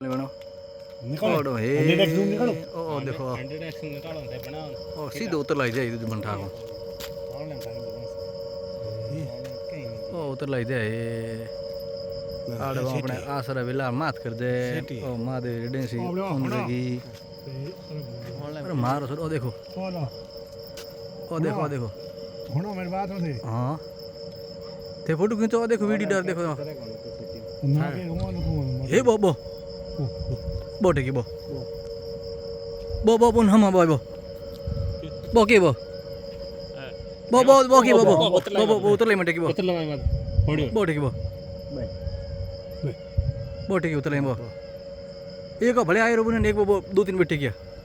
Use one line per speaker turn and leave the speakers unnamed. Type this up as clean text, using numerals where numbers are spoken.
लेवनो
निकालो
ओडो हे
100x zoom निकालो
ओ देखो
100x निकालो ते बना
ओ सीधे उतर लाई जाए इधर बंठा को
ऑनलाइन टाइम दे बस ऑनलाइन कहीं नहीं
ओ उतर लाई जाए आड़ो अपने आसरा विला मात कर दे ओ मादे रेडेंसी जिंदगी अरे मारो सर ओ देखो ओ देखो
होना मेरी बात नहीं
हां ते फोटो खींचो ओ देखो वीडियो डाल देखो
ना के घुमा लो
हे बो बो टेकी बो बो हम बो के बो की बो उतर ले मटे की बो
उतर लो मत फोड़ियो
बो टेकी बो बो टेकी उतर ले बो एक भले आए रो एक बो 2-3 बैठे किया